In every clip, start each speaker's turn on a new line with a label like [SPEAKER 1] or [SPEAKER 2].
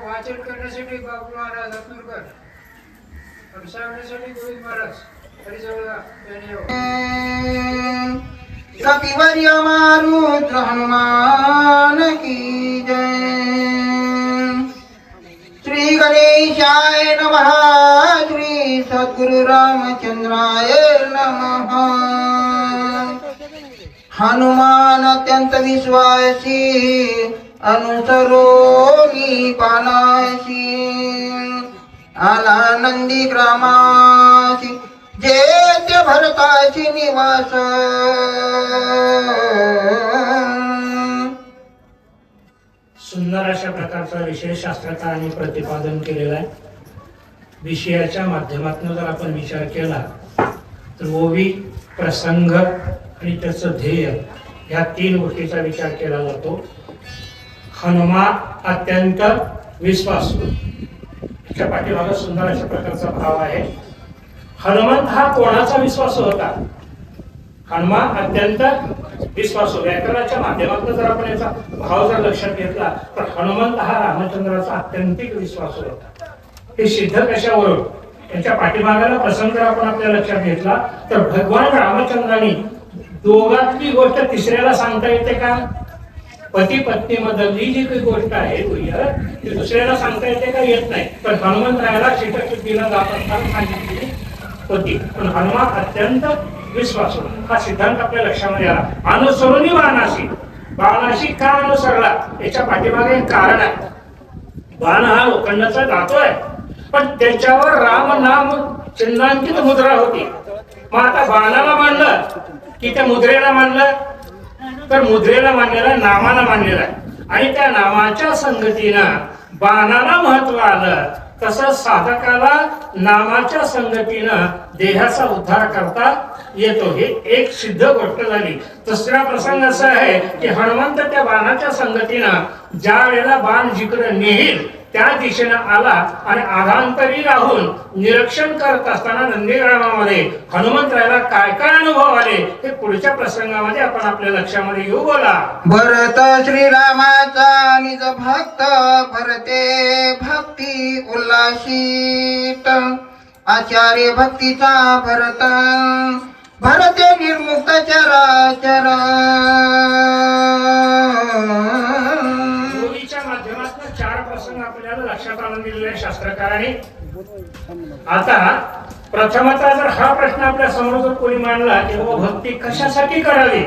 [SPEAKER 1] वाचन करण्यासाठी बाबू महाराज रत्नूरकर, सांगण्यासाठी गोविंद महाराज हरिजवळा
[SPEAKER 2] कपिवर्य मारुद्र हनुमान की जय। श्री गणेशाय नमः। श्री सद्गुरु रामचंद्राय नमः। हनुमान अत्यंत विश्वासी, अनुसरोनी पानाशी, आला नंदी ग्रामासी, जेते भरताची निवास।
[SPEAKER 3] सुंदर अशा प्रकारचा विषय शास्त्रकारांनी प्रतिपादन केलेला आहे। विषयाच्या माध्यमातून जर आपण विचार केला तर ओवी, प्रसंग आणि त्याचं ध्येय या तीन गोष्टीचा विचार केला जातो। हनुमान अत्यंत विश्वासू, त्याच्या पाठीमागे सुंदर अशा प्रकारचा भाव आहे। हनुमंत हा कोणाचा विश्वासू होता? हनुमान अत्यंत विश्वासू। व्याकरणाच्या माध्यमातून जर आपण याचा भाव जर लक्षात घेतला तर हनुमंत हा रामचंद्राचा अत्यंतिक विश्वासू होता। हे सिद्ध कशावरून? त्यांच्या पाठीमागाला प्रसंग जर आपण आपल्या लक्षात घेतला तर भगवान रामचंद्रांनी दोघातली गोष्ट तिसऱ्याला सांगता येते का? पती पत्नी मधली जी काही गोष्ट आहे ती दुसऱ्याला सांगता येते का? येत नाही। पण हनुमंतरायाला शीतशुद्धीला जात असताना सांगितली होती। पण हनुमान अत्यंत विश्वासू हा सिद्धांत आपल्या लक्षामध्ये आला। अनुसरुनी बाणाशी, बाणाशी का अनुसरला याच्या पाठीमागे एक कारण आहे। बाण हा लोखंडाचा जातोय पण त्याच्यावर राम नाम चिन्हांकित मुद्रा होती। मग आता बाणाला मानलं की त्या मुद्रेला मानलं? तर मुद्रेला मानलेला नामाला मानलेला आहे आणि त्या नामाच्या संगतीनं बाणाला महत्व आलं। तसं साधकाला नामाच्या संगतीनं देहाचा उद्धार करता येतो। हे एक सिद्ध गोष्ट झाली। दुसरा प्रसंग असा आहे की हनुमंत त्या बाणाच्या संगतीनं ज्या वेळेला बाण जिकडे नेईल त्या दिशेनं आला आणि आधांतरी राहून निरीक्षण करत असताना नंदीग्रामामध्ये हनुमंतरायाला काय काय अनुभव आले हे पुढच्या प्रसंगामध्ये आपण आपल्या लक्षामध्ये घेऊ। बोला।
[SPEAKER 2] भरत श्रीरामाचा निज भक्त, भरते भक्ती उल्लासित, आचार्य भक्तीचा भरत, भरते निर्मुक्त चराचर।
[SPEAKER 3] ओवीच्या माध्यमातून चार प्रसंग आपल्याला लक्षात आणून दिलेले आहे शास्त्रकारांनी। आता प्रथमतः जर हा प्रश्न आपल्या समोर जर कोणी मांडला की बाबा भक्ती कशासाठी करावी,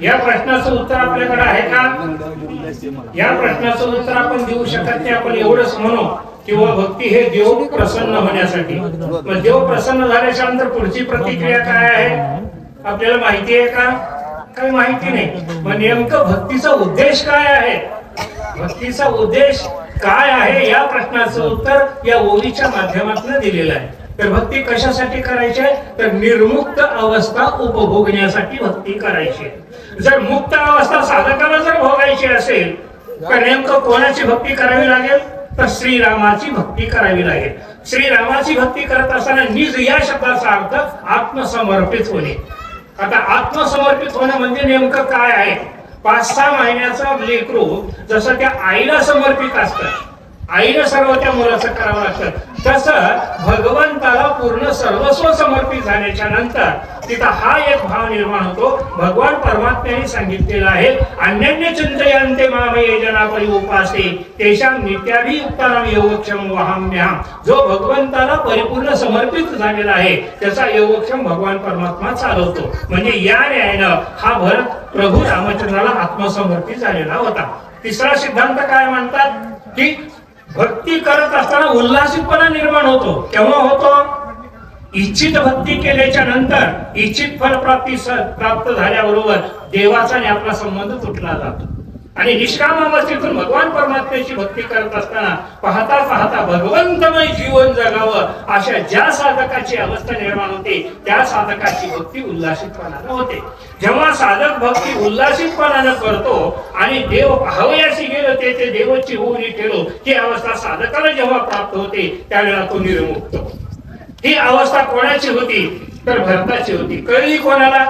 [SPEAKER 3] या प्रश्नाचं उत्तर आपल्याकडे आहे का? या प्रश्नाचं उत्तर आपण देऊ शकत नाही। आपण एवढंच म्हणू किंवा भक्ती हे देव प्रसन्न होण्यासाठी। मग देव प्रसन्न झाल्याच्या नंतर पुढची प्रतिक्रिया काय आहे आपल्याला माहिती आहे का? काही माहिती नाही। मग नेमकं भक्तीचा उद्देश काय आहे? भक्तीचा उद्देश काय आहे या प्रश्नाचं उत्तर या ओवीच्या माध्यमातून दिलेलं आहे। तर भक्ती कशासाठी करायची आहे? तर निर्मुक्त अवस्था उपभोगण्यासाठी भक्ती करायची। जर मुक्त अवस्था साधकाला जर भोगायची असेल तर नेमकं कोणाची भक्ती करावी लागेल? तर श्रीरामाची भक्ती करावी लागेल। श्रीरामाची भक्ती करत असताना निज या शब्दाचा अर्थ आत्मसमर्पित होणे। आता आत्मसमर्पित होणं म्हणजे नेमकं काय आहे? 5-6 महिन्याचा लेकरू जसं त्या आईला समर्पित असतं, आईनं सर्व त्या मुलाचं करावं लागतं, तसं भगवंताला पूर्ण सर्वस्व समर्पित झाल्याच्या नंतर तिथं हा एक भाव निर्माण होतो। भगवान परमात्म्याने सांगितलेलं आहे, अन्यन्य चिंतयन्ते माम ये जना परि उपासे तेषां नित्याभियुक्तानां योगक्षेम वहाम्यहम्। जो भगवंताला परिपूर्ण समर्पित झालेला आहे त्याचा योगक्षेम भगवान परमात्मा चालवतो। म्हणजे या न्यायानं हा भरत प्रभू रामचंद्राला आत्मसमर्पित झालेला होता। तिसरा सिद्धांत काय म्हणतात की भक्ती करत असताना उल्हासितपणा निर्माण होतो। केव्हा होतो? इच्छित भक्ती केल्याच्या नंतर इच्छित फल प्राप्त झाल्याबरोबर देवाचा आणि आपला संबंध तुटला जातो आणि निष्काम अवस्थेतून भगवान परमात्म्याची भक्ती करत असताना पाहता पाहता भगवंतमय जीवन जगावं अशा ज्या साधकाची अवस्था निर्माण होते त्या साधकाची भक्ती उल्हासितपणानं होते। जेव्हा साधक भक्ती उल्हासितपणानं करतो आणि देव पाहावयाशी गेलो ते देवाची होऊन ठेलो ही अवस्था साधकाला जेव्हा प्राप्त होते त्यावेळेला तो निर्मुक्त। ही अवस्था कोणाची होती? तर भरताची होती। कळली कोणाला?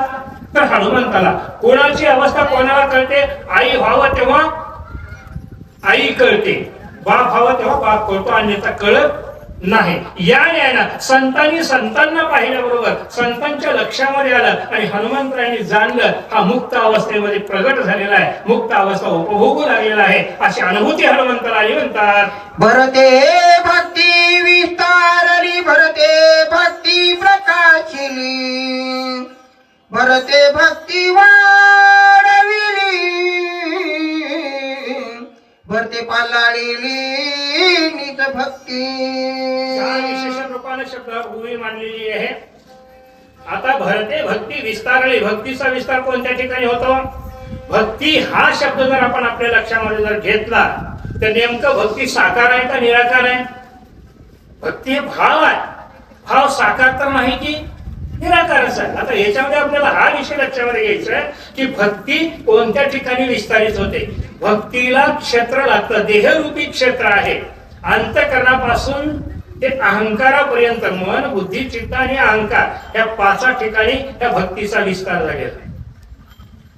[SPEAKER 3] तर हनुमंताला। कोणाची अवस्था कोणाला कळते? आई व्हावं तेव्हा आई कळते, बाप हवा तेव्हा बाप कळतो, अन्यथा कळत नाही. या ज्ञानात संतांनी संतांना पाहिल्याबरोबर संतांच्या लक्षामध्ये आलं आणि हनुमंतरायांनी जाणलं हा मुक्त अवस्थेमध्ये प्रगट झालेला आहे, मुक्त अवस्था उपभोगू लागलेला आहे, अशी अनुभूती हनुमंताला आली. म्हणतात
[SPEAKER 2] भरते भक्ती विस्तारली, भरते भक्ती प्रकाशिली, भरते भक्ती वाढविली, भरते पालाळिली निज भक्ती.
[SPEAKER 3] विशेषण रूपाने शब्द भूमी मांडलेली आहे. आता भरते भक्ती विस्तारली, भक्तीचा विस्तार कोणत्या ठिकाणी होतो? भक्ती हा शब्द जर आपण आपल्या लक्षामध्ये जर घेतला तर नेमकं भक्ती साकार आहे का निराकार आहे? भक्ती हे भाव आहे, भाव साकार तर नाही की निराकारच आहे. आता याच्यामध्ये आपल्याला हा विषय लक्षामध्ये घ्यायचा आहे की भक्ती कोणत्या ठिकाणी विस्तारित होते. भक्तीला क्षेत्र लागतं, देहरूपी क्षेत्र आहे. अंतःकरणापासून ते अहंकारापर्यंत मन बुद्धी चित्त आणि अहंकार या 5 ठिकाणी त्या भक्तीचा विस्तार झालेला आहे.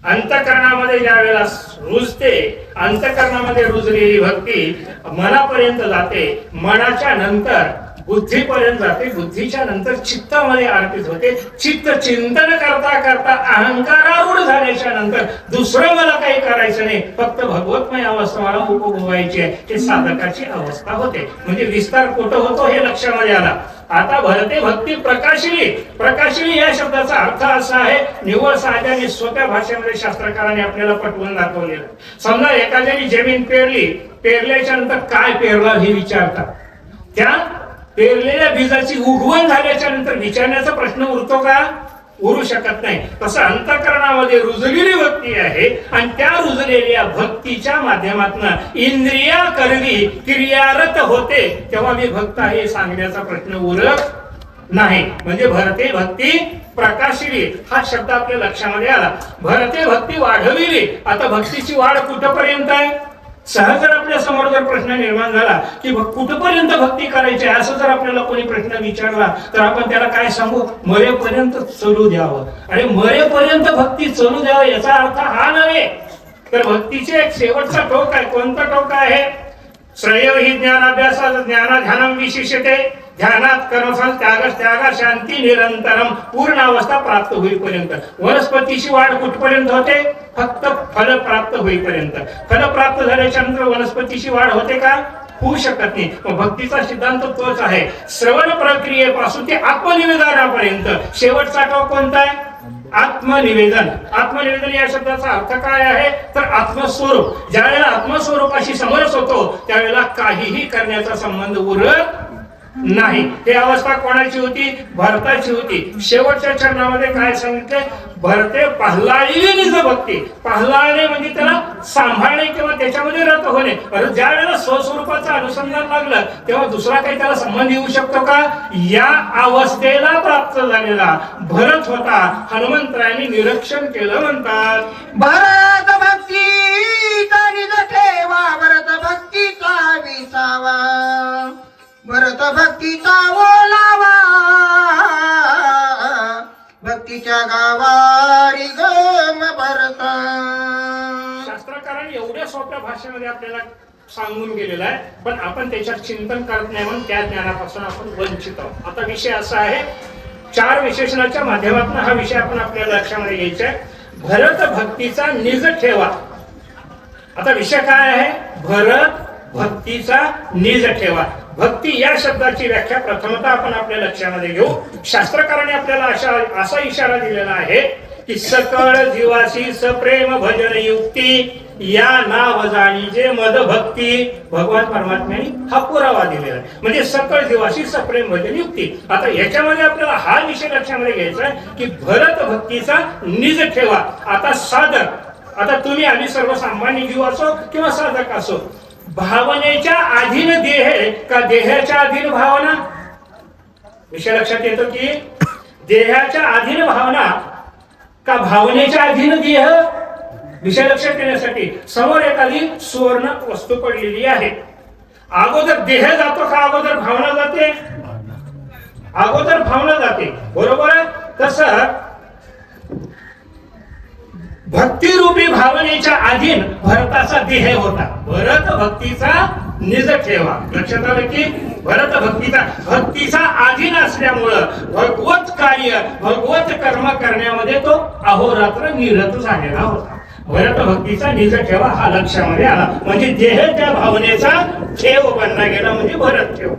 [SPEAKER 3] अंतःकरणामध्ये ज्या वेळेला रुजते, अंतःकरणामध्ये रुजलेली भक्ती मनापर्यंत जाते, मनाच्या नंतर बुद्धीपर्यंत जाते, बुद्धीच्या नंतर चित्तामध्ये अर्पित होते. चित्त चिंतन करता करता अहंकारारूढ झाल्याच्या नंतर दुसरं मला काही करायचं नाही, फक्त भगवतमय अवस्था मला उपभोगायची आहे, हे साधकाची अवस्था होते. म्हणजे विस्तार कुठं होतो हे लक्षामध्ये आला. आता भरते भक्ती प्रकाशिली, प्रकाशिली या शब्दाचा अर्थ असा आहे, निव्वळ साध्या आणि सोप्या भाषेमध्ये शास्त्रकारांनी आपल्याला पटवून दाखवलेलं. समजा एखाद्याने जमीन पेरली, पेरल्याच्या नंतर काय पेरलं हे विचारतात. त्या पेरलेल्या बीजाची उगवण झाल्याच्या नंतर विचारण्याचा प्रश्न उरतो का? उरू शकत नाही. तसं अंतःकरणामध्ये रुजलेली भक्ती आहे आणि त्या रुजलेल्या भक्तीच्या माध्यमातून इंद्रिया करवी क्रियारत होते, तेव्हा मी भक्त आहे सांगण्याचा प्रश्न उरत नाही. म्हणजे भरते भक्ती प्रकाशिली हा शब्द आपल्या लक्षामध्ये आला. भरते भक्ती वाढविली, आता भक्तीची वाढ कुठपर्यंत आहे? सहज जर आपल्या समोर जर प्रश्न निर्माण झाला की कुठपर्यंत भक्ती करायची असं जर आपल्याला कोणी प्रश्न विचारला तर आपण त्याला काय सांगू? मरेपर्यंत चलू द्यावं. आणि मरेपर्यंत भक्ती चलू द्यावं याचा अर्थ हा नव्हे, तर भक्तीचे एक शेवटचा टोक आहे. कोणता टोक आहे? श्रेय ही ज्ञानाभ्यासा ज्ञाना ध्यानम विशिष्यते, ध्यानात कर्मफल त्यागा शांती निरंतरम, पूर्ण अवस्था प्राप्त होईपर्यंत. वनस्पतीची वाढ कुठपर्यंत होते? फक्त फल प्राप्त होईपर्यंत. फल प्राप्त झाल्याच्या नंतर वनस्पतीची वाढ होते का? होऊ शकत नाही. भक्तीचा सिद्धांत तोच आहे. श्रवण प्रक्रियेपासून ते आत्मनिवेदनापर्यंत शेवटचा टोक कोणता आहे? आत्मनिवेदन. आत्मनिवेदन या शब्दाचा अर्थ काय आहे? तर आत्मस्वरूप. ज्यावेळेला आत्मस्वरूपाशी समरस होतो त्यावेळेला काहीही करण्याचा संबंध उरत नाही. ही अवस्था कोणाची होती? भरताची होती. शेवटच्या चरणामध्ये काय सांगितले? भरते पहलाळली निज भक्ती. पहलाळणे म्हणजे त्याला सांभाळणे किंवा त्याच्यामध्ये रत होणे. ज्या वेळेला स्वस्वरूपाचं अनुसंधान लागलं तेव्हा दुसरा काही त्याला संबंध येऊ शकतो का? या अवस्थेला प्राप्त झालेला भरत होता. हनुमंतरायांनी निरीक्षण केलं. म्हणतात
[SPEAKER 2] भरत भक्तीचा निज ठेवा, भरत भक्तीचा विसावा, भरत भक्तीचा ओलावा, भक्तीच्या गावारी गम भरत.
[SPEAKER 3] शास्त्रकारांनी एवढ्या सोप्या भाषेमध्ये आपल्याला सांगून गेलेलं आहे, पण आपण त्याच्यात चिंतन करत नाही म्हणून त्या ज्ञानापासून आपण वंचित आहोत. आता विषय असा आहे, 4 विशेषणाच्या माध्यमातून हा विषय आपण आपल्या लक्षामध्ये घ्यायचा आहे. भरत भक्तीचा निज ठेवा. आता विषय काय आहे? भरत भक्तीचा निज ठेवा. भक्ती या शब्दाची व्याख्या प्रथमतः आपण आपल्या लक्षामध्ये घेऊ. शास्त्रकारांनी आपल्याला असा इशारा दिलेला आहे की सकळ जीवाशी सप्रेम भजन युक्ती, या नाव जाणीजे मद भक्ती. भगवान परमात्म्याने हा पुरावा दिलेला आहे. म्हणजे सकळ जीवाशी सप्रेम भजन युक्ती. आता याच्यामध्ये आपल्याला हा विषय लक्षामध्ये घ्यायचा आहे की भरत भक्तीचा निज ठेवा. आता साधक, आता तुम्ही आम्ही सर्वसामान्य जीव असो किंवा साधक असो, भावनेच्या अधीन देह का देहाच्या अधीन भावना? विषय लक्षात येतो की देहाच्या अधीन भावना का भावनेच्या अधीन देह? विषय लक्षात येण्यासाठी समोर एखादी सुवर्ण वस्तू पडलेली आहे. अगोदर देह जातो का अगोदर भावना जाते? अगोदर भावना जाते, बरोबर आहे. तसं भक्तिरूपी भावनेच्या अधीन भरताचा देह होता. भरत भक्तीचा निज ठेवा. लक्षात आलं की भरत भक्तीचा अधीन असल्यामुळं भगवत कार्य भगवत कर्म करण्यामध्ये तो अहोरात्र निरत झालेला होता. भरत भक्तीचा निज ठेवा हा लक्षामध्ये आला, म्हणजे देह त्या भावनेचा ठेव बनला गेला, म्हणजे भरत ठेव.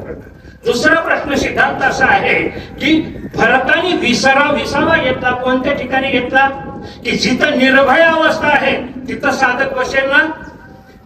[SPEAKER 3] दुसरा प्रश्न सिद्धांत असा आहे की भरताने विसावा घेतला. कोणत्या ठिकाणी घेतला? की जिथं निर्भय अवस्था आहे तिथं साधक बसेल ना.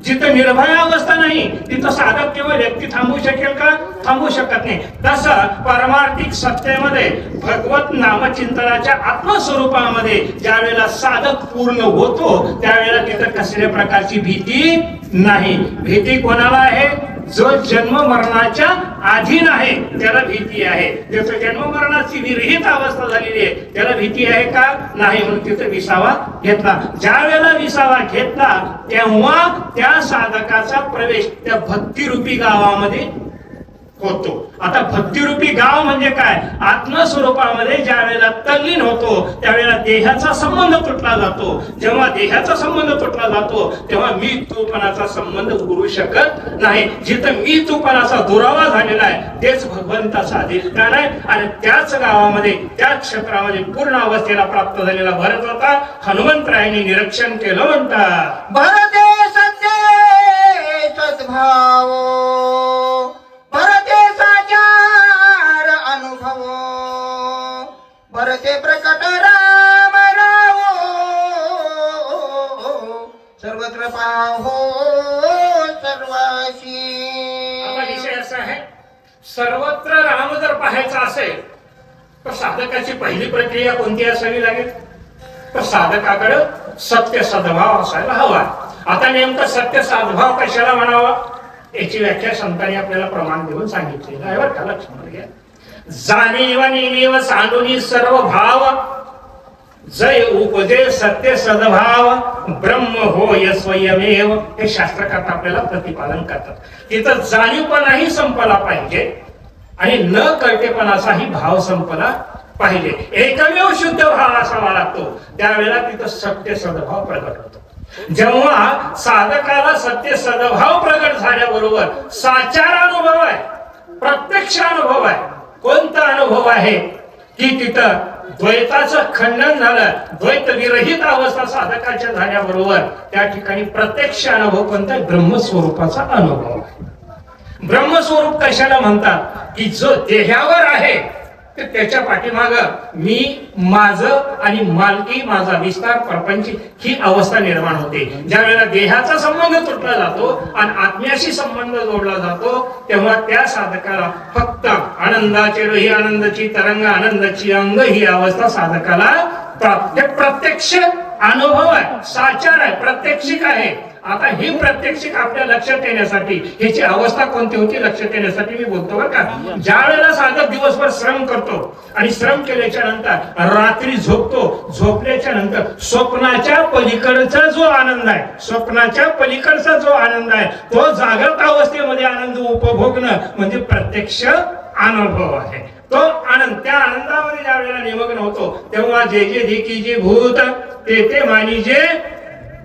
[SPEAKER 3] जिथं निर्भय अवस्था नाही तिथं साधक किंवा व्यक्ती थांबू शकेल का? थांबू शकत नाही. तसं परमार्थिक सत्तेमध्ये भगवत नामचिंतनाच्या आत्मस्वरूपामध्ये ज्या वेळेला साधक पूर्ण होतो त्यावेळेला तिथं कसल्या प्रकारची भीती नाही. भीती कोणाला आहे? जो जन्म मरणाच्या अधीन आहे त्याला भीती आहे. त्याचं जन्म मरणाची विरहित अवस्था झालेली आहे त्याला भीती आहे का? नाही. म्हणून तिथं विसावा घेतला. ज्या वेळेला विसावा घेतला तेव्हा त्या साधकाचा प्रवेश त्या भक्तिरूपी गावामध्ये होतो. आता भक्तिरूपी गाव म्हणजे काय? आत्मस्वरूपामध्ये ज्या वेळेला तल्लीन होतो त्यावेळेला देहाचा संबंध तुटला जातो. जेव्हा देहाचा संबंध तुटला जातो तेव्हा मी तूपणाचा संबंध उरू शकत नाही. जिथं मी तूपणाचा दुरावा झालेला आहे तेच भगवंताचा अधिष्ठान आहे. आणि त्याच गावामध्ये त्याच क्षेत्रामध्ये पूर्ण अवस्थेला प्राप्त झालेला भरत होता. हनुमंतरायांनी निरीक्षण केलं म्हणतात
[SPEAKER 2] भरते सत्य सद्भाव भरते साचार अनुभव भरते प्रकट राम राव सर्वत्र पाहो सर्वाशी.
[SPEAKER 3] आता विषय असा आहे, सर्वत्र राम जर पाहायचा असेल तर साधकाची पहिली प्रक्रिया कोणती असावी लागेल? तर साधकाकडे सत्य सद्भाव असायला हवा. आता नेमकं सत्य सद्भाव कशाला म्हणावा याची व्याख्या संतांनी आपल्याला प्रमाण देऊन सांगितलेलं आहे. बरं का? लक्षात घ्या. जाणीव नेणीव सांडूनी सर्व भाव जय उपजे सत्य सद्भाव ब्रह्म होय स्वयमेव. हे शास्त्रकर्ता आपल्याला प्रतिपादन करतात. तिथं जाणीवपणाही संपला पाहिजे आणि न कळतेपणाचाही भाव संपला पाहिजे. एकमेव शुद्ध भाव असावा लागतो. त्यावेळेला तिथं सत्य सद्भाव प्रगट होतो. जेव्हा साधकाला सत्य सद्भाव प्रगट झाल्याबरोबर साचार अनुभव आहे, प्रत्यक्ष अनुभव आहे. कोणता अनुभव आहे? की तिथं द्वैताचं खंडन झालं, द्वैत विरहित अवस्था साधकाच्या झाल्याबरोबर त्या ठिकाणी प्रत्यक्ष अनुभव कोणता? ब्रह्मस्वरूपाचा अनुभव आहे. ब्रह्मस्वरूप कशाला म्हणतात? की जो देहावर आहे तर त्याच्या पाठीमाग मी माझं आणि मालकी माझा विस्तार प्रपंच ही अवस्था निर्माण होते. ज्या वेळेला देहाचा संबंध तुटला जातो आणि आत्म्याशी संबंध जोडला जातो तेव्हा त्या साधकाला फक्त आनंदाचे ही आनंदाची तरंग आनंदाची अंग ही अवस्था साधकाला प्रत्यक्ष अनुभव आहे, साचार आहे, प्रत्यक्षिक आहे. आता ही प्रत्यक्षिक आपल्या लक्षात येण्यासाठी ह्याची अवस्था कोणती होती लक्षात येण्यासाठी मी बोलतो बरं का. ज्या वेळेला साधक दिवसभर श्रम करतो आणि श्रम केल्याच्या नंतर रात्री झोपतो, झोपल्याच्या नंतर स्वप्नाच्या पलीकडचा जो आनंद आहे, स्वप्नाच्या पलीकडचा जो आनंद आहे तो जागृत अवस्थेमध्ये आनंद उपभोगणं म्हणजे प्रत्यक्ष अनुभव आहे. तो आनंद त्या आनंदामध्ये ज्या वेळेला निमग्न होतो तेव्हा जे जे देखी जे भूत ते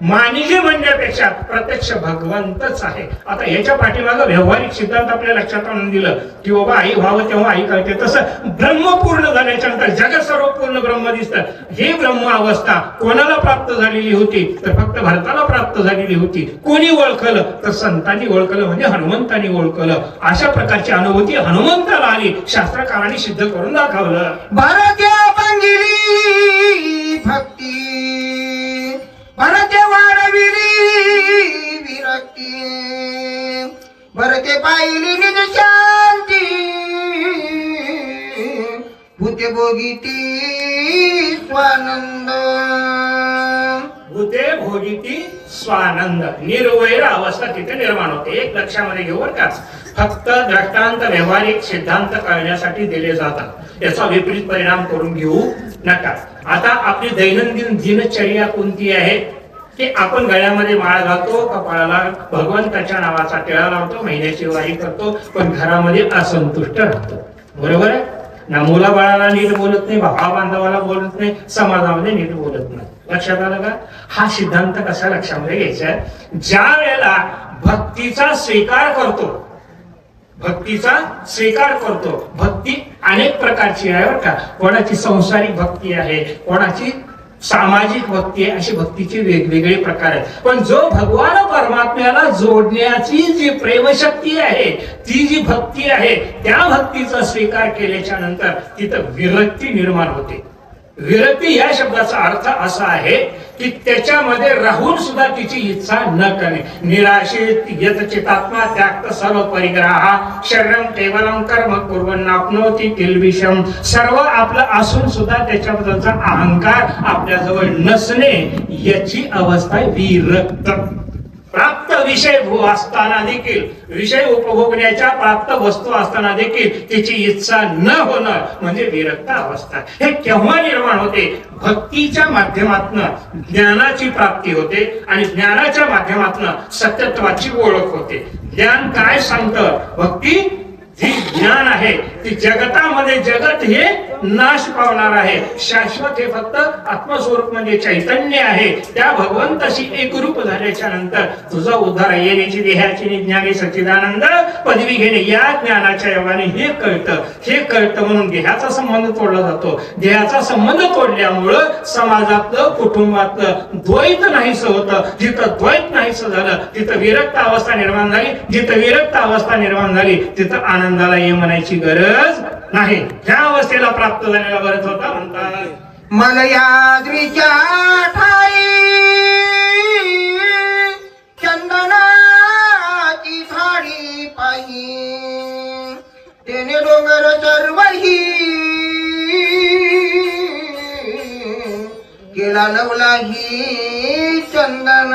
[SPEAKER 3] मानिजे म्हणण्यापेक्षा प्रत्यक्ष भगवंतच आहे. आता याच्या पाठीमागे व्यावहारिक सिद्धांत आपल्या लक्षात आणून दिलं की बाबा आई व्हावं तेव्हा आई कळते. तसं ब्रह्म पूर्ण झाल्याच्या नंतर जगत सर्व पूर्ण ब्रह्म दिसतं. ही ब्रह्म अवस्था कोणाला प्राप्त झालेली होती? तर फक्त भरताला प्राप्त झालेली होती. कोणी ओळखलं? तर संतांनी ओळखलं, म्हणजे हनुमंतांनी ओळखलं. अशा प्रकारची अनुभूती हनुमंताला आली, शास्त्रकारांनी सिद्ध करून दाखवलं.
[SPEAKER 2] भारतीय पंगिली भक्ती भरते वाढविली विरक्ती भरते पाहिली निज शांती भूते भोगिती स्वानंद
[SPEAKER 3] भूते भोगिती स्वानंद निर्वैर अवस्था तिथे निर्माण होते. एक लक्षामध्ये घेऊ बरं का. फक्त दृष्टांत व्यवहारिक सिद्धांत कळण्यासाठी दिले जातात, याचा विपरीत परिणाम करून घेऊ नका. आता आपली दैनंदिन दिनचर्या कोणती आहे? की आपण गळ्यामध्ये माळ घालतो, कपाळाला भगवंताच्या नावाचा टिळा लावतो, महिन्याची वारी करतो, पण घरामध्ये असंतुष्ट राहतो. बरोबर आहे ना? मुला बाळाला नीट बोलत नाही, भावा बांधवाला बोलत नाही, समाजामध्ये नीट बोलत नाही. लक्षात आलं का? हा सिद्धांत कसा लक्षामध्ये घ्यायचा आहे? ज्या वेळेला भक्तीचा स्वीकार करतो. भक्तीचा स्वीकार करतो. भक्ती अनेक प्रकारची आहे बरं का. कोणाची संसारिक भक्ती आहे, कोणाची सामाजिक भक्ती आहे, अशी भक्तीचे वेगवेगळे प्रकार आहेत. पण जो भगवान परमात्म्याला जोडण्याची जी प्रेमशक्ती आहे, ती जी भक्ती आहे, त्या भक्तीचा स्वीकार केल्याच्या नंतर तिथं विरक्ती निर्माण होते. विरक्ती या शब्दाचा अर्थ असा आहे की त्याच्यामध्ये राहून सुद्धा तिची इच्छा न करणे. निराशित यत चितात्मा त्याक्त सर्व परिग्रहा शरीरम केवलम कर्म कुर्वन्नाप्नोति किल्बिषम. सर्व आपलं असून सुद्धा त्याच्याबद्दलचा अहंकार आपल्याजवळ नसणे, याची अवस्था विरक्त. प्राप्त विषय असताना देखील, विषय उपभोगण्याच्या प्राप्त वस्तू असताना देखील तिची इच्छा न होणं म्हणजे विरक्त अवस्था. हे केव्हा निर्माण होते? भक्तीच्या माध्यमातून ज्ञानाची प्राप्ती होते आणि ज्ञानाच्या माध्यमातून सत्यत्वाची ओळख होते. ज्ञान काय सांगतं? भक्ती जी ज्ञान आहे ती जगतामध्ये, जगत हे नाश पावणार आहे, शाश्वत हे फक्त आत्मस्वरूप म्हणजे चैतन्य आहे. त्या भगवंताशी एकरूप झाल्याच्या नंतर तुझा उद्धार येण्याची देहाची ज्ञानी सच्चिदानंद पदवी घेणे या ज्ञानाच्या योगाने हे कळतं. हे कळतं म्हणून देहाचा संबंध तोडला जातो. देहाचा संबंध तोडल्यामुळं समाजातलं, कुटुंबातलं द्वैत नाहीसं होतं. जिथं द्वैत नाहीसं झालं तिथं विरक्त अवस्था निर्माण झाली. जिथं विरक्त अवस्था निर्माण झाली तिथं आनंदाला ये म्हणायची गरज नाही. ह्या अवस्थेला प्राप्त झालेला बरंच होता म्हणतात.
[SPEAKER 2] मलयाद्रीच्या ठाई चंदनाची झाडी पाही तेने डोंगर सर्वही केला लवलाही चंदन.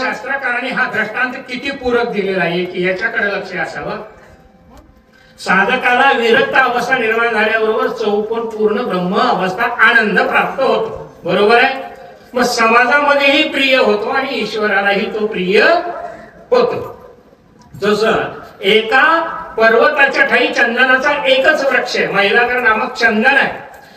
[SPEAKER 3] शास्त्रकारांनी हा दृष्टांत किती पूरक दिलेला आहे की याच्याकडे लक्ष असावं. साधकाला विरक्त अवस्था निर्माण झाल्याबरोबर चौपट पूर्ण ब्रह्म अवस्था आनंद प्राप्त होतो. बरोबर आहे. मग समाजामध्येही प्रिय होतो आणि ईश्वरालाही तो प्रिय होतो. जसं एका पर्वताच्या ठाई चंदनाचा एकच वृक्ष आहे, मैलागर नामक चंदन आहे.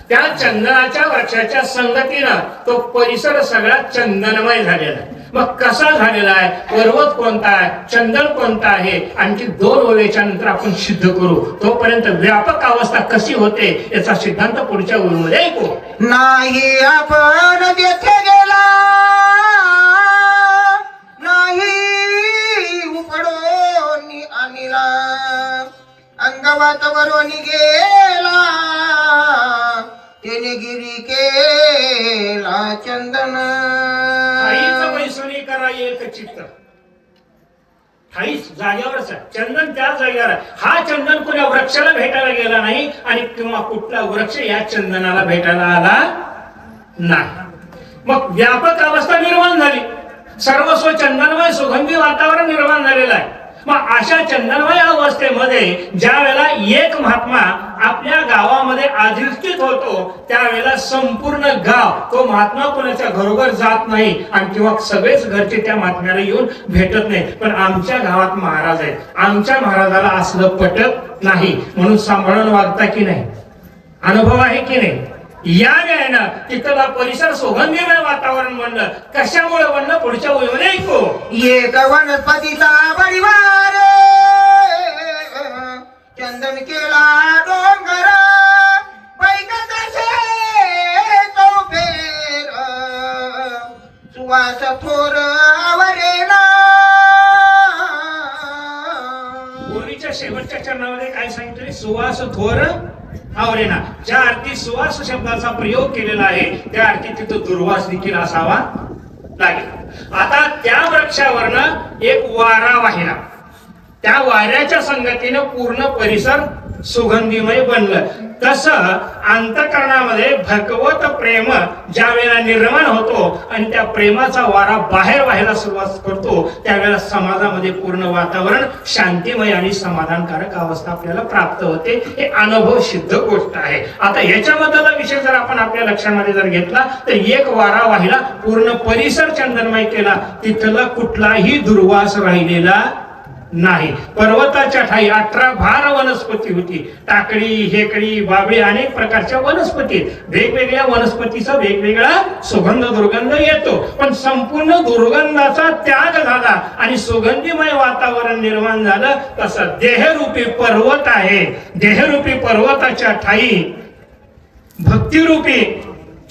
[SPEAKER 3] त्या चंदनाच्या वृक्षाच्या संगतीनं तो परिसर सगळा चंदनमय झालेला आहे. मग कसा झालेला आहे? पर्वत कोणता आहे, चंदन कोणता आहे, आणखी 2 ओळीच्या नंतर आपण सिद्ध करू. तोपर्यंत व्यापक अवस्था कशी होते याचा सिद्धांत पुढच्या ओळीमध्ये ऐकू.
[SPEAKER 2] नाही आपण तेथे गेला, नाही उपडोनी आणला, अंगवात वरोनी गेला तेने गिरी केला चंदन.
[SPEAKER 3] ठाईच वैसोनी करा एक चित्त. ठाईच जागेवरच आहे, चंदन त्या जागेवर आहे. हा चंदन कोणा वृक्षाला भेटायला गेला नाही आणि किंवा कुठला वृक्ष या चंदनाला भेटायला आला नाही. मग व्यापक अवस्था निर्माण झाली. सर्वस्व चंदनमय सुगंधी वातावरण निर्माण झालेलं आहे. मग अशा चंदनमय अवस्थेमध्ये ज्या वेळेला एक महात्मा आपल्या गावामध्ये अधिष्ठित होतो त्यावेळेला संपूर्ण गाव तो महात्मा कोणाच्या घरोघर जात नाही आणि किंवा सगळेच घरचे त्या महात्म्याला येऊन भेटत नाही. पण आमच्या गावात महाराज आहेत, आमच्या महाराजाला असलं पटत नाही म्हणून सांभाळून वागता की नाही? अनुभव आहे की नाही? या वेळेनं तिथला परिसर सुगंधीमय वातावरण बनलं. कशामुळे बनलं? पुढच्या ओळीमध्ये ऐकू.
[SPEAKER 2] एक वनस्पतीचा परिवार चंदन केला डोंगर पैकसे चौफेर सुवास थोर आवरेला.
[SPEAKER 3] ओळीच्या शेवटच्या चरणामध्ये काय सांगितले? सुवास थोर आवरेना. ज्या अर्थी सुवास शब्दाचा प्रयोग केलेला आहे त्या अर्थी तिथं दुर्वास देखील असावा लागेल. आता त्या वृक्षावरनं एक वारा वाहिला. त्या वाऱ्याच्या संगतीने पूर्ण परिसर सुगंधीमय बनलं. तसं अंतःकरणामध्ये भगवत प्रेम ज्या वेळेला निर्माण होतो आणि त्या प्रेमाचा वारा बाहेर व्हायला सुरुवात करतो त्यावेळेला समाजामध्ये पूर्ण वातावरण शांतिमय आणि समाधानकारक अवस्था आपल्याला प्राप्त होते. हे अनुभव सिद्ध गोष्ट आहे. आता याच्याबद्दलचा विषय जर आपण आपल्या लक्षामध्ये जर घेतला तर एक वारा वाहिला, पूर्ण परिसर चंदनमय केला, तिथला कुठलाही दुर्वास राहिलेला नाही. पर्वताच्या ठाई 18 भार वनस्पती होती. टाकळी, हेकडी, बाबळी अनेक प्रकारच्या वनस्पती. वेगवेगळ्या वनस्पतीचा वेगवेगळा सुगंध दुर्गंध येतो, पण संपूर्ण दुर्गंधाचा त्याग झाला आणि सुगंधीमय वातावरण निर्माण झालं. तसं देहरूपी पर्वत आहे. देहरूपी पर्वताच्या ठाई भक्तिरूपी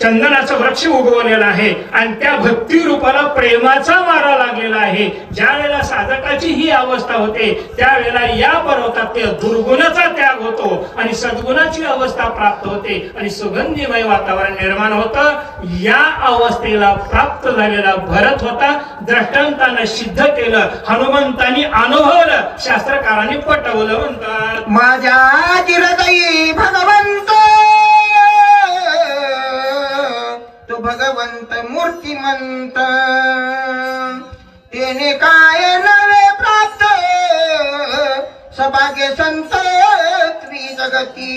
[SPEAKER 3] चंदनाचं वृक्ष उगवलेला आहे आणि त्या भक्ती रूपाला प्रेमाचा मारा लागलेला आहे. ज्या वेळेला साधकाची ही अवस्था होते त्यावेळेला या पर्वतात दुर्गुणाचा त्याग होतो आणि सद्गुणाची अवस्था प्राप्त होते आणि सुगंधीमय वातावरण निर्माण होतं. या अवस्थेला प्राप्त झालेला भरत होता. दृष्टांतानं सिद्ध केलं, हनुमंतांनी अनुभवलं, शास्त्रकारांनी पटवलं. म्हणतात
[SPEAKER 2] माझ्या हृदयी भगवंत तो भगवंत मूर्तिमंत, तेने काय नवे प्राप्त सभाग्य संत त्रिजगती.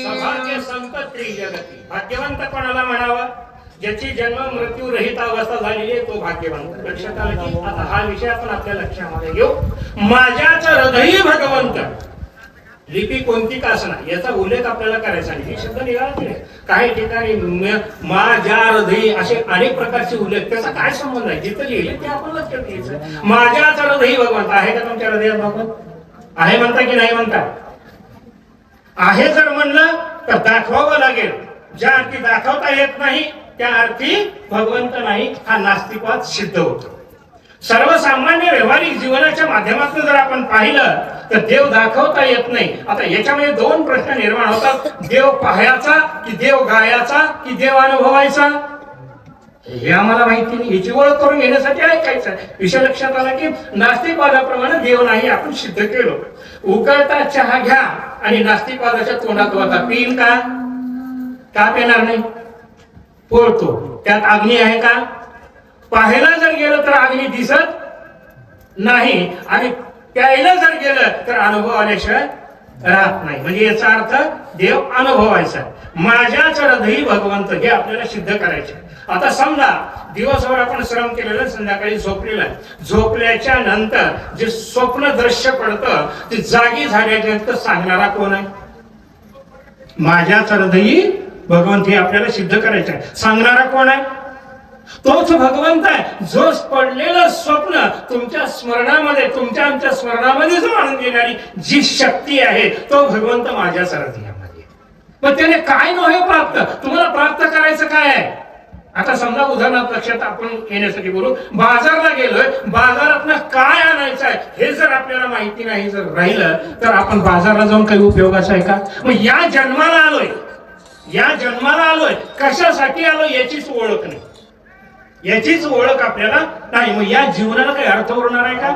[SPEAKER 3] सौभाग्य संत त्रिजगती. भाग्यवंत कोणाला म्हणावं? ज्याची जन्म मृत्यू रहित अवस्था झालेली आहे तो भाग्यवंत. लक्षात आलं की आता हा विषय आपण आपल्या लक्षामध्ये घेऊ. माझ्याच हृदयी भगवंत. लिपी कोणती का असना याचा उल्लेख आपल्याला करायचा नाही. हे शब्द निघाला काही ठिकाणी माझ्या हृदयी असे अनेक प्रकारचे उल्लेख. त्याचा काय संबंध आहे? जिथं लिहिले ते आपण लक्षात घ्यायचं. माझ्याच हृदयी भगवंत आहे का तुमच्या हृदयात भगवंत? आहे म्हणता की नाही म्हणता? आहे जर म्हणलं तर दाखवावं लागेल. ज्या अर्थी दाखवता येत नाही त्या अर्थी भगवंत नाही हा नास्तिकवाद सिद्ध होतो. सर्वसामान्य व्यावहारिक जीवनाच्या माध्यमातून जर आपण पाहिलं तर देव दाखवता येत नाही. आता याच्यामध्ये दोन प्रश्न निर्माण होतात. देव पाहायचा की देव गायाचा की देव अनुभवायचा? हे आम्हाला माहिती नाही. याची ओळख करून घेण्यासाठी ऐकायचं. विषय लक्षात आला की नास्तिकवादाप्रमाणे देव नाही आपण सिद्ध केलो. उकळता चहा घ्या आणि नास्तिकवादाच्या तोंडात वाटा. पिईल का? का पेणार नाही? पोळतो. त्यात अग्नी आहे का? पाहायला जर गेलं तर अग्नी दिसत नाही आणि प्यायला जर गेलं तर अनुभव आल्याशिवाय राहत नाही. म्हणजे याचा अर्थ देव अनुभवायचा. माझ्याच हृदयी भगवंत हे आपल्याला सिद्ध करायचे. आता समजा दिवसभर आपण श्रम केलेलं, संध्याकाळी झोपलेलं, झोपल्याच्या नंतर जे स्वप्न दृश्य पडतं ते जागी झाल्यानंतर सांगणारा कोण आहे? माझ्याच हृदयी भगवंत हे आपल्याला सिद्ध करायचं आहे. सांगणारा कोण आहे? तोच भगवंत आहे. जो पडलेलं स्वप्न तुमच्या स्मरणामध्ये, तुमच्या आमच्या स्मरणामध्ये जो आणून देणारी जी शक्ती आहे तो भगवंत माझ्याच हृदयामध्ये. पण त्याने काय नव्हे प्राप्त, तुम्हाला प्राप्त करायचं काय आहे? आता समजा उदाहरणार्थ लक्षात आपण येण्यासाठी बोलू. बाजारला गेलोय, बाजारातनं काय आणायचं आहे हे जर आपल्याला माहिती नाही जर राहिलं तर आपण बाजारला जाऊन काही उपयोगाचं आहे का? मग या जन्माला आलोय, या जन्माला आलोय, कशासाठी आलोय याचीच ओळख नाही. याचीच ओळख आपल्याला नाही. मग या जीवनाला काही अर्थ उरणार आहे का?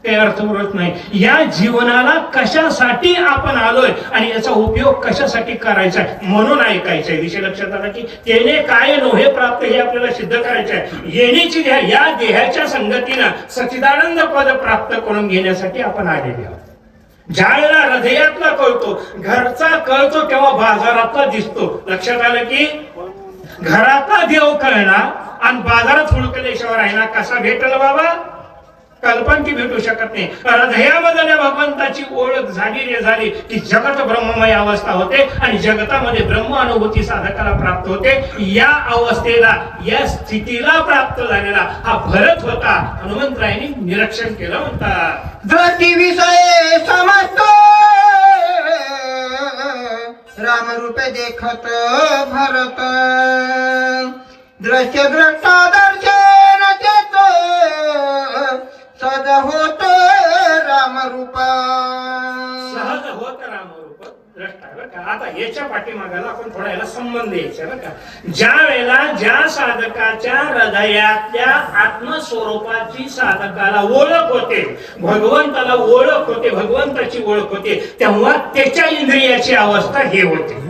[SPEAKER 3] काही अर्थ उरत नाही. या जीवनाला कशासाठी आपण आलोय आणि याचा उपयोग कशासाठी करायचा आहे म्हणून ऐकायचं आहे. विषय लक्षात आला की त्याने काय नव्हे प्राप्त हे आपल्याला सिद्ध करायचं आहे. येण्याची या देहाच्या संगतीनं सच्चिदानंद पद प्राप्त करून घेण्यासाठी आपण आलेले आहोत. ज्या वेळेला हृदयातला कळतो, घरचा कळतो तेव्हा बाजारातला दिसतो. लक्षात आलं की घरातला देव कळणार आणि बाजारात हुडकल्याशिवाय राहिला कसा भेटल बाबा? कल्पन की भेटू शकत नाही. हृदयामध्ये भगवंताची ओळख झाली की जगत ब्रह्ममय अवस्था होते आणि जगतामध्ये ब्रह्म अनुभूती साधकाला प्राप्त होते. या अवस्थेला, या स्थितीला प्राप्त झालेला हा भरत होता. हनुमंतरायांनी निरीक्षण केलं. म्हणतात
[SPEAKER 2] धरती विषय समजतो राम रूपे देखत भरत, दृश्य दृष्टा दर्शन देतो सद होत राम रूप.
[SPEAKER 3] सहज होत रामरूप द्रष्टा. बरं का? आता याच्या पाठीमागाला आपण थोडा याला संबंध यायचा. बरं का? ज्या वेळेला ज्या साधकाच्या हृदयातल्या आत्मस्वरूपाची साधकाला ओळख होते, भगवंताला ओळख होते, भगवंताची ओळख होते, तेव्हा त्याच्या इंद्रियाची अवस्था हे होते.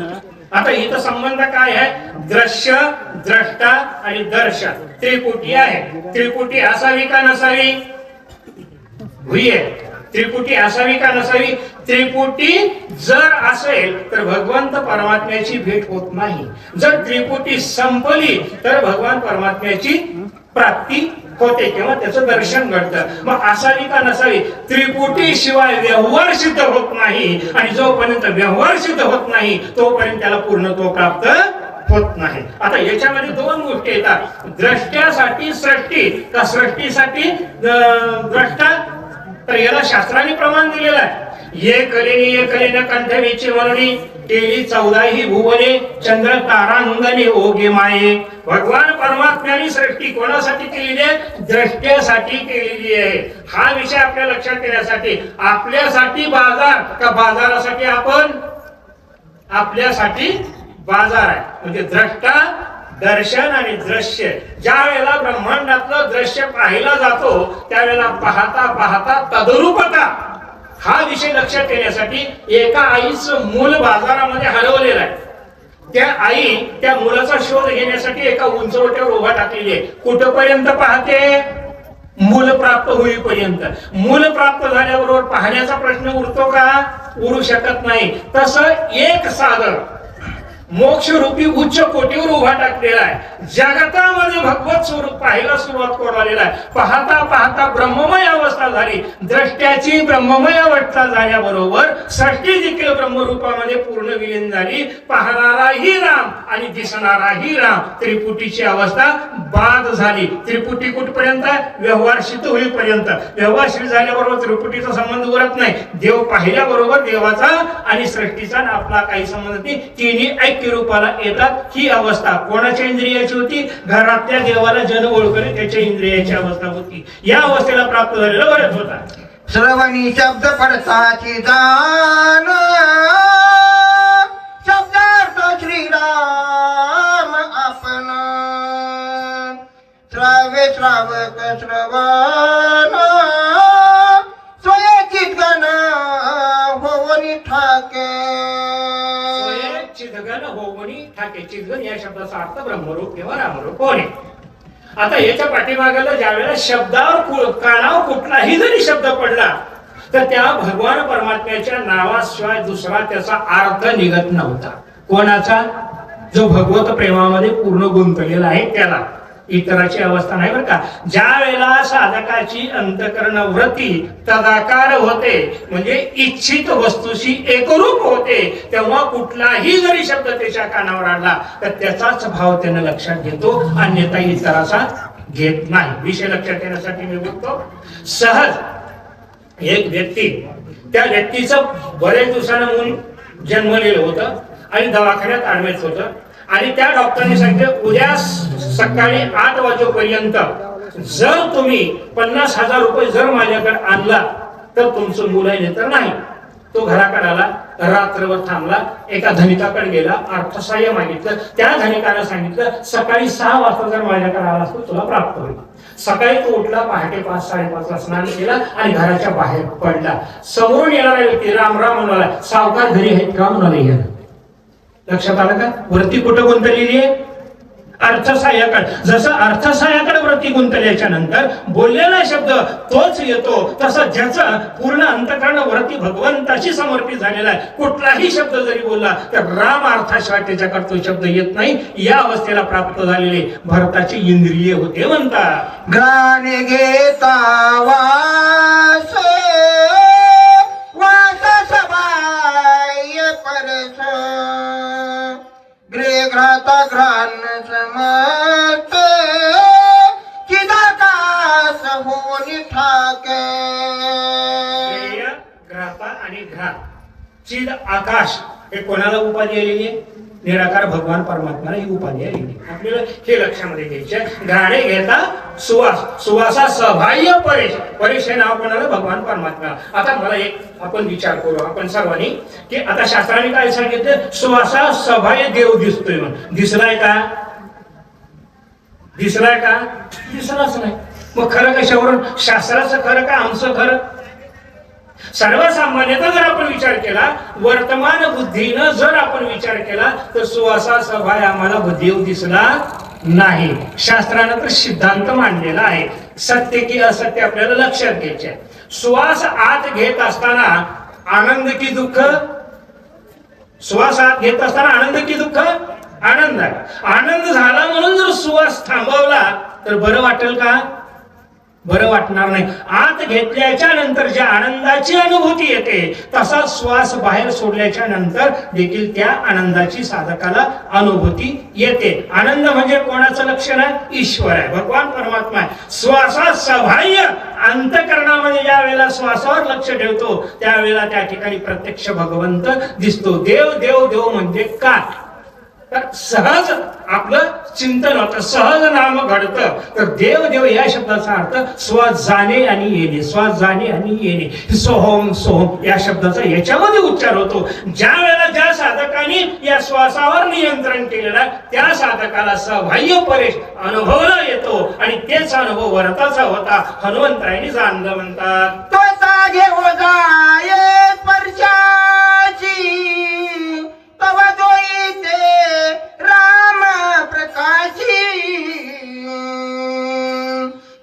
[SPEAKER 3] आता इथं संबंध काय आहे? दृश्य, द्रष्टा आणि दर्शन त्रिपुटी आहे. त्रिपुटी असावी का नसावी? भुये त्रिपुटी असावी का नसावी? त्रिपुटी जर असेल तर भगवंत परमात्म्याची भेट होत नाही. जर त्रिपुटी संपली तर भगवान परमात्म्याची प्राप्ती होते किंवा त्याचं दर्शन घडतं. मग असावी का नसावी? त्रिपुटी शिवाय व्यवहार सिद्ध होत नाही, आणि जोपर्यंत व्यवहार सिद्ध होत नाही तोपर्यंत त्याला पूर्णत्व प्राप्त होत नाही. आता याच्यामध्ये दोन गोष्टी येतात, द्रष्ट्यासाठी सृष्टी का सृष्टीसाठी द्रष्टा. तर याला शास्त्राने प्रमाण दिलेलं आहे. ये कलेने कंठवीची म्हणून केली 14 भुवने चंद्र तारांगणे ओगे माये. भगवान परमात्म्याने सृष्टी कोणासाठी केलेली आहे? द्रष्ट्यासाठी केलेली आहे. हा विषय आपल्या लक्षात येण्यासाठी आपल्यासाठी बाजार का बाजारासाठी आपण? आपल्यासाठी बाजार आहे. म्हणजे द्रष्टा, दर्शन आणि दृश्य. ज्या वेळेला ब्रह्मांडातलं दृश्य पाहिला जातो त्यावेळेला पाहता पाहता तद्रूपता हा विषय लक्षात येण्यासाठी एका आईचं मूल बाजारामध्ये हरवलेलं आहे. त्या आई त्या मुलाचा शोध घेण्यासाठी एका उंचवट्यावर उभा टाकलेली आहे. कुठपर्यंत पाहते? मूल प्राप्त होईपर्यंत. मूल प्राप्त झाल्याबरोबर पाहण्याचा प्रश्न उरतो का? उरू शकत नाही. तसं एक साधक मोक्ष रूपी उच्च कोटीवर उभा टाकलेला आहे. जगतामध्ये भगवत स्वरूप पाहायला सुरुवात करू आलेला आहे. पाहता पाहता ब्रह्ममय अवस्था झाली. द्रष्ट्याची ब्रह्ममय अवस्था झाल्याबरोबर सृष्टी देखील ब्रह्मरूपामध्ये पूर्ण विलीन झाली. पाहणाराही राम आणि दिसणाराही राम. त्रिपुटीची अवस्था बाद झाली. त्रिपुटी कुठपर्यंत? व्यवहार सिद्ध होईपर्यंत. व्यवहार सिद्ध झाल्याबरोबर त्रिपुटीचा संबंध उरत नाही. देव पाहिल्याबरोबर देवाचा आणि सृष्टीचा आपला काही संबंध नाही. तिन्ही रूपाला येतात. ही अवस्था कोणाच्या इंद्रियाची होती? घरातल्या देवाला जन ओळखणे त्याच्या इंद्रियाची अवस्था होती. या अवस्थेला प्राप्त झालेला बरंच होता.
[SPEAKER 2] श्रवणी शब्द पडताची जाण शब्दार्थ श्रीराम आपण श्रावे श्रावक श्रवण स्वयचित गण होवनी ठाके.
[SPEAKER 3] चिदगन होवणी ठाके. चिदगन या शब्दाचा अर्थ ब्रह्मरूप किंवा रामरूप होणे. आता याच्या पाठीमागाला ज्या वेळेला शब्दावर कानावर कुठलाही जरी शब्द पडला तर त्या भगवान परमात्म्याच्या नावाशिवाय दुसरा त्याचा अर्थ निघत नव्हता. कोणाचा? जो भगवत प्रेमामध्ये पूर्ण गुंतलेला आहे त्याला. इतराची अवस्था नाही बरं का. ज्या वेळेला साधकाची अंतकरण वृत्ती तदाकार होते म्हणजे इच्छित वस्तूशी एकरूप होते तेव्हा कुठलाही जरी शब्द त्याच्या कानावर आला तर त्याचाच भाव त्याने लक्षात घेतो, अन्यथा इतराचा घेत नाही. विषय लक्षात येण्यासाठी मी बोलतो. सहज एक व्यक्ती, त्या व्यक्तीचं बरेच दिवसानं मूल जन्मलेलं होतं आणि दवाखान्यात ऍडमिट होतं आणि त्या डॉक्टरने सांगितलं उद्या सकाळी 8 वाजेपर्यंत जर तुम्ही 50,000 रुपये जर माझ्याकडे आणला तर तुमचं मूल आहे, तर नाही. तो घराकडे आला, रात्रभर थांबला, एका धनिकाकडे गेला, अर्थसहाय्य मागितलं. त्या धनिकाने सांगितलं सकाळी 6 वाजता जर माझ्याकडे आलास तर तुला प्राप्त होईल. सकाळी तो उठला, पहाटे 5-5:30 ला स्नान केला आणि घराच्या बाहेर पडला. समोरून येणारा व्यक्ती राम राम म्हणाला, सावकार घरी आहेत का म्हणाले. लक्षात आलं का? वृत्ती कुठं गुंतलेली आहे? अर्थसहाय्याकडे. जसं अर्थसहाय्याकडे वृत्ती गुंतल्याच्या नंतर बोललेला शब्द तोच येतो, तसं ज्याचं पूर्ण अंतकरण वृत्ती भगवंताशी समर्पित झालेला आहे कुठलाही शब्द जरी बोलला तर राम अर्थाशिवाय त्याच्याकडे तो शब्द येत नाही. या अवस्थेला प्राप्त झालेले भरताची इंद्रिय होते म्हणतात.
[SPEAKER 2] गाणे घेता वास वास सबाय परस ग्रे घ्राता घ्राण समत चिदाकाश होनी ठाके.
[SPEAKER 3] घ्राता आणि घ्रात, चिद आकाश हे कोणाला उपाधी आलेली आहे? निराकार भगवान परमात्म्याला ही उपाधी आलेली. आपल्याला हे लक्षामध्ये घ्यायचे. घ्राणे घेता सुवास, सुवासा सबाह्य परेश. परेश हे नाव कोणाला? भगवान परमात्मा. आता मला एक आपण विचार करू आपण सर्वांनी की आता शास्त्राने काय सांगितलं? सुवासा सबाह्य देव दिसतोय म्हणून. दिसलाय का? दिसलाय का? दिसलाच नाही. मग खरं कशावरून? शास्त्राचं खरं का आमचं खरं? सर्वसामान्यतः जर आपण विचार केला, वर्तमान बुद्धीनं जर आपण विचार केला तर सुवासा सबाह्य आम्हाला देव दिसला नाही. शास्त्रानं तर सिद्धांत मांडलेला आहे. सत्य की असत्य आपल्याला लक्षात घ्यायचे. श्वास आत घेत असताना आनंद की दुःख? श्वास आत घेत असताना आनंद की दुःख? आनंद आहे. आनंद झाला म्हणून जर श्वास थांबवला तर बरं वाटेल का? बरं वाटणार नाही. आत घेतल्याच्या नंतर ज्या आनंदाची अनुभूती येते तसा श्वास बाहेर सोडल्याच्या नंतर देखील त्या आनंदाची साधकाला अनुभूती येते. आनंद म्हणजे कोणाचं लक्षण आहे? ईश्वर आहे, भगवान परमात्मा आहे. श्वासा सहाय्य अंतःकरणामध्ये ज्या वेळेला श्वासावर लक्ष ठेवतो त्यावेळेला त्या ठिकाणी प्रत्यक्ष भगवंत दिसतो. देव देव देव म्हणजे काय? तर सहज आपलं चिंतन होतं, सहज नाम घडतं. तर देव देव या शब्दाचा अर्थ श्वास जाणे आणि येणे, श्वास जाणे आणि येणे, सोहम सोहम या शब्दाचा याच्यामध्ये उच्चार होतो. ज्या वेळेला ज्या साधकाने या श्वासावर नियंत्रण केलेलं आहे त्या साधकाला सहाय्य परेश अनुभवला येतो आणि तेच अनुभव व्रताचा होता. हनुमंतरायांनी जाणलं म्हणतात.
[SPEAKER 2] त्वचा घेऊ जाये स्पर्शाची तव जोई ते राम प्रकाशी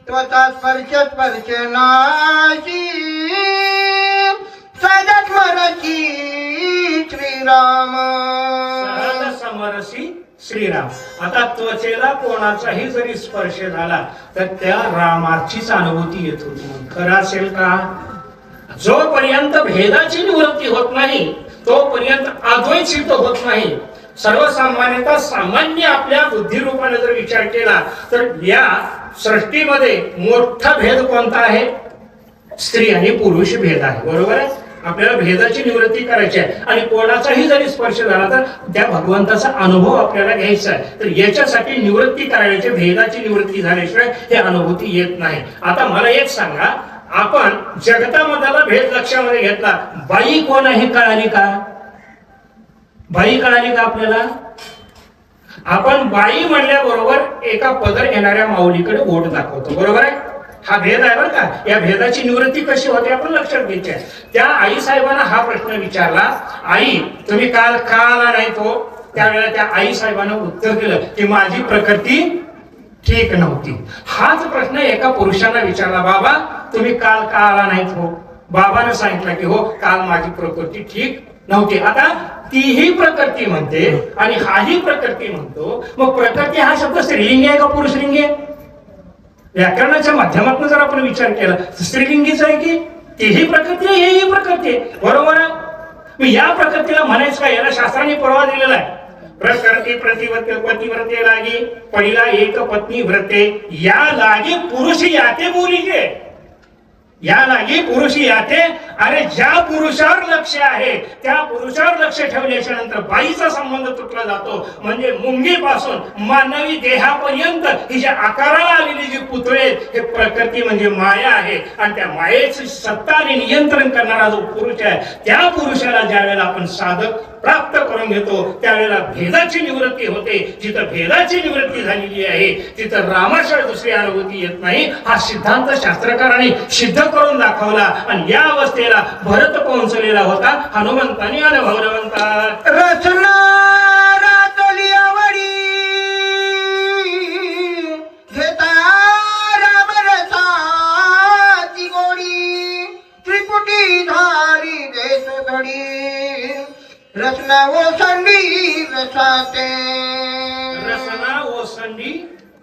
[SPEAKER 2] त्वचा स्पर्श स्पर्शनाशी सदत स्मरची श्रीराम.
[SPEAKER 3] सहज समरसी श्रीराम. आता त्वचेला कोणाचाही जरी स्पर्श झाला तर त्या रामाचीच अनुभूती येत होती. खरं असेल का? जोपर्यंत भेदाची निवृत्ती होत नाही तोपर्यंत अद्वैत सिद्ध होत नाही. सर्वसामान्यतः सामान्य आपल्या बुद्धिरूपाने जर विचार केला तर या सृष्टीमध्ये मोठा भेद कोणता आहे? स्त्री आणि पुरुष भेद आहे, बरोबर आहे. आपल्याला भेदाची निवृत्ती करायची आहे आणि कोणाचाही जरी स्पर्श झाला तर त्या भगवंताचा अनुभव आपल्याला घ्यायचा आहे. तर याच्यासाठी निवृत्ती करायची, भेदाची निवृत्ती झाल्याशिवाय हे अनुभूती येत नाही. आता मला एक सांगा, आपण जगतामधला भेद लक्षामध्ये घेतला, बाई कोण आहे कळाली का? बाई कळाली का आपल्याला? आपण बाई म्हणल्याबरोबर एका पदर येणाऱ्या माऊलीकडे बोट दाखवतो, बरोबर आहे. हा भेद आहे बरं का. या भेदाची निवृत्ती कशी होते आपण लक्षात घ्यायची आहे. त्या आई साहेबांना हा प्रश्न विचारला, आई तुम्ही काल का आला नाही तो? त्यावेळेला त्या आई साहेबांना उत्तर दिलं की माझी प्रकृती ठीक नव्हती. हाच प्रश्न एका पुरुषाला विचारला, बाबा तुम्ही काल का आला नाहीत हो? बाबाने सांगितलं की हो काल माझी प्रकृती ठीक नव्हती. आता तीही प्रकृती म्हणते आणि हाही प्रकृती म्हणतो, मग प्रकृती हा शब्द स्त्रीलिंगी आहे का पुरुषलिंगी आहे? व्याकरणाच्या माध्यमातून जर आपण विचार केला स्त्रीलिंगीच आहे की तीही प्रकृती आहे, हेही प्रकृती आहे, बरोबर आहे. मग या प्रकृतीला म्हणायचं काय? याला शास्त्राने परवा दिलेला आहे. प्रकृती पतिव्रते लागी पहिला एक पत्नी व्रते या लागी पुरुष याते बोलीचे, या लागी पुरुष याते. अरे ज्या पुरुषावर लक्ष आहे त्या पुरुषावर लक्ष ठेवल्याच्या नंतर बाईचा संबंध तुटला जातो. म्हणजे मुंगीपासून मानवी देहापर्यंत ही ज्या आकाराला आलेली जी पुतळे हे प्रकृती म्हणजे माया आहे आणि त्या मायेची सत्ता आणि नियंत्रण करणारा जो पुरुष आहे त्या पुरुषाला ज्या वेळेला आपण साधक प्राप्त करून घेतो त्यावेळेला भेदाची निवृत्ती होते. जिथं भेदाची निवृत्ती झालेली आहे तिथं रामाशिवाय दुसरी अनुभूती येत नाही. हा सिद्धांत शास्त्रकारांनी सिद्ध करून दाखवला आणि या अवस्थेला भरत पोहोचलेला होता. हनुमंतांनी अनुभवलं म्हणतात.
[SPEAKER 2] रचना रातली आवडी घेता राम रसाची गोडी त्रिपुटी धारी देसो धडी रचना ओसंडी रसाते,
[SPEAKER 3] रसना ओसंडी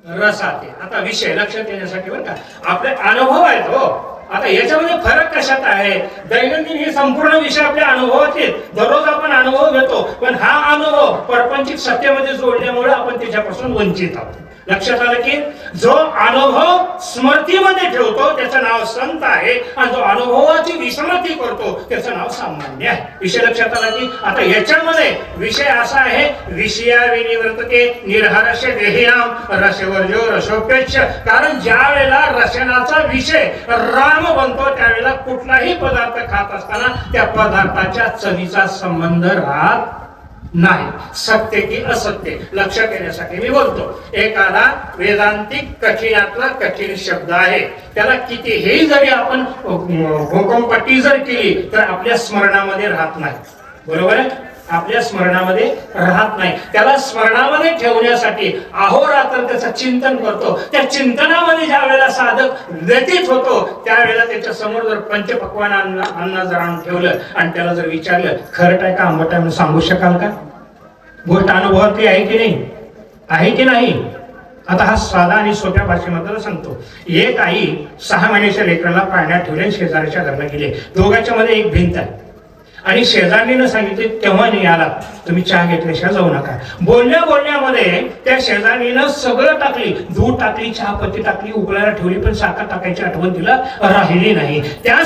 [SPEAKER 3] रसाते. आता विषय लक्षात येण्यासाठी बरं का आपले अनुभव आहेत हो. आता याच्यामध्ये फरक कशात आहे? दैनंदिन हे संपूर्ण विषय आपल्या अनुभवाचे, दररोज आपण अनुभव घेतो पण हा अनुभव प्रापंचिक सत्यामध्ये जोडल्यामुळे आपण त्याच्यापासून वंचित आहोत. लक्षात आलं की जो अनुभव स्मृतीमध्ये ठेवतो त्याचं नाव संत आहे आणि जो अनुभवाची विस्मृती करतो त्याचं नाव सामान्य आहे. विषय लक्षात आला की आता याच्यामध्ये विषय असा आहे विषया विनिवर्तते निर्हरश देहिनाम रसवर्जो रसोपेक्ष. कारण ज्या वेळेला रसनाचा विषय राम बनतो त्यावेळेला कुठलाही पदार्थ खात असताना त्या पदार्थाच्या चवीचा संबंध राहत नाही. सत्य की असत्य लक्षात येण्यासाठी मी बोलतो. एखादा वेदांतिक कठीणातला कठीण शब्द आहे त्याला कितीही जरी आपण भोकंपट्टी जर केली तर आपल्या स्मरणामध्ये राहत नाही, बरोबर आहे. आपल्या स्मरणामध्ये राहत नाही. त्याला स्मरणामध्ये ठेवण्यासाठी अहोरात्र त्याचं चिंतन करतो. त्या चिंतनामध्ये ज्या वेळेला साधक व्यतीत होतो त्यावेळेला त्याच्या समोर जर पंचपक्वान अन्न जर आणून ठेवलं आणि त्याला जर विचारलं खरट आहे का आंबट आहे म्हणून सांगू शकाल का? गोष्ट अनुभवातली आहे की नाही? आहे की नाही? आता हा साधा आणि सोप्या भाषेमध्ये सांगतो. एक आई 6 महिन्याच्या लेकराला पाळण्यात ठेवले आणि शेजाऱ्याच्या घरला गेले. दोघांच्या मध्ये एक भिंत आहे आणि शेजारणीनं सांगितले तेव्हा नाही आला, तुम्ही चहा घेतल्याशिवाय जाऊ नका. बोलण्यामध्ये त्या शेजारणीनं सगळं टाकली, दूध टाकली, चहापत्ती टाकली, उकळायला ठेवली, पण साखर टाकायची आठवण तिला राहिली नाही. त्या